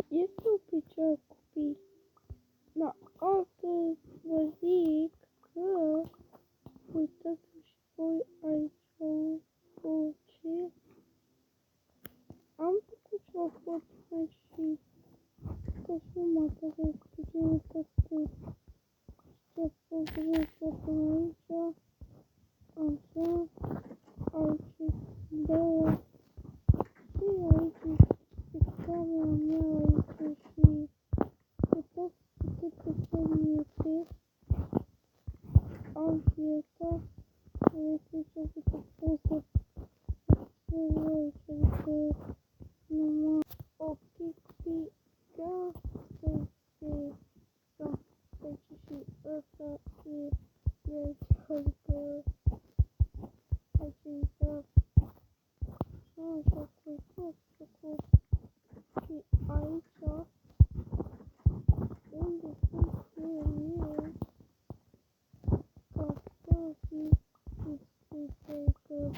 Este o picioară copii. Da, astăzi vă zic că uitați-vă și voi aici o ce am făcut ceva foarte și căsumata de puțin căscut. Ce trebuie să pun aici, așa, aici, da, și aici este camera mea aici și uitați câte semnete am fiecare, vedeți ce câte puse să voi și de numai o chestie ca să este da, deci și ăsta e că aici da, așa cu și aici unde sunt eu ca să fi știți că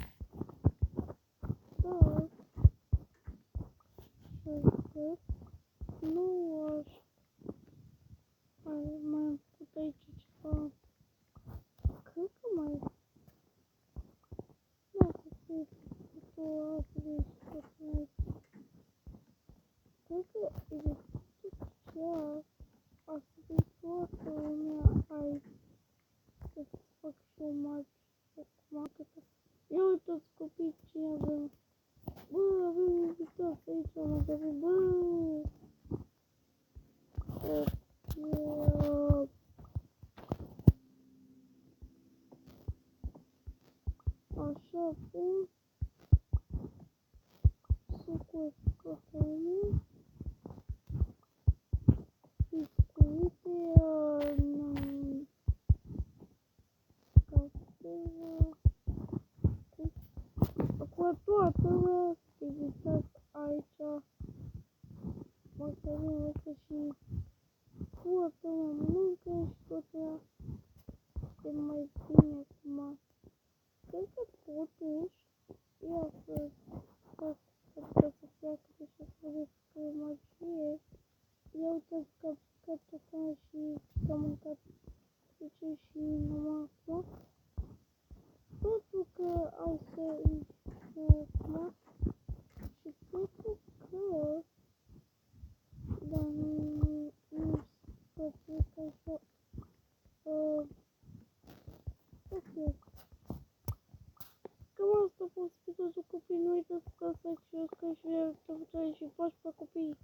da, că nu aș mai am făcut aici ceva. Cred că mai nu am făcut o astfel. Cred că e de tot ceas. Asta e toată lumea aici. Să fac și o magie acum câte. Ia uitați copii ce avem. Bă, avem invitați aici la magazin. Bă! Așa pun sucul cafeului, biscuite, cafea. Acum toată lumea se invitați aici. Măsărim asta și toată lumea mănâncă și toată lumea e mai bine acum. Cred că totuși ia să pleacă de și să despre magie. Ia uitați că am picat acum și că am mâncat ce și numai acum. Pentru că hai să îi acum și cred că dar nu să fie ca așa ok. Cam asta a fost episodul copii, nu uitați că asta și eu, că și eu, și pași pe copii.